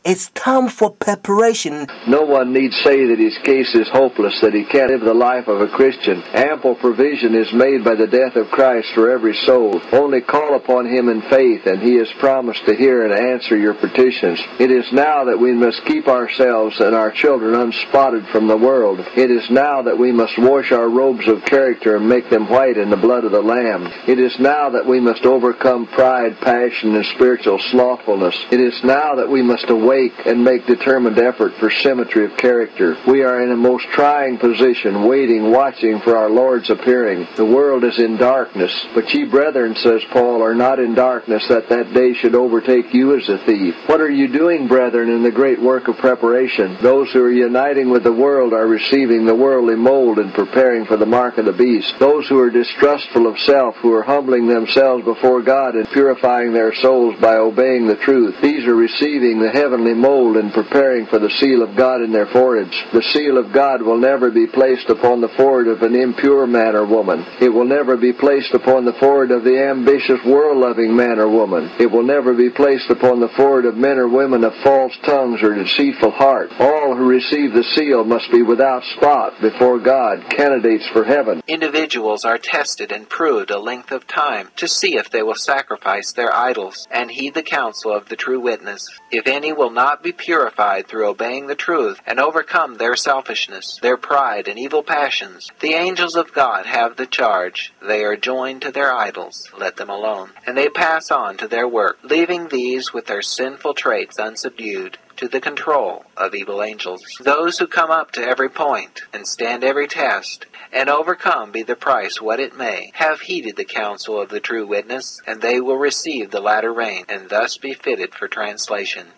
It's time for preparation. No one need say that his case is hopeless, that he can't live the life of a Christian. Ample provision is made by the death of Christ for every soul. Only call upon him in faith, and he has promised to hear and answer your petitions. It is now that we must keep ourselves and our children unspotted from the world. It is now that we must wash our robes of character and make them white in the blood of the Lamb. It is now that we must overcome pride, passion, and spiritual slothfulness. It is now that we must awake and make determined effort for symmetry of character. We are in a most trying position, waiting, watching for our Lord's appearing. The world is in darkness, but ye brethren, says Paul, are not in darkness, that day should overtake you as a thief. What are you doing, brethren, in the great work of preparation? Those who are uniting with the world are receiving the worldly mold and preparing for the mark of the beast. Those who are distrustful of self, who are humbling themselves before God and purifying their souls by obeying the truth, these are receiving the heavenly mold and preparing for the seal of God in their foreheads. The seal of God will never be placed upon the forehead of an impure man or woman. It will never be placed upon the forehead of the ambitious, world-loving man or woman. It will never be placed upon the forehead of men or women of false tongues or deceitful heart. All who receive the seal must be without spot before God, candidates for heaven. Individuals are tested and proved a length of time to see if they will sacrifice their idols and heed the counsel of the true witness. If any will not be purified through obeying the truth and overcome their selfishness, their pride, and evil passions, the angels of God have the charge. They are joined to their idols. Let them alone. And they pass on to their work, leaving these with their sinful traits unsubdued to the control of evil angels. Those who come up to every point and stand every test and overcome, be the price what it may, have heeded the counsel of the true witness, and they will receive the latter rain and thus be fitted for translation.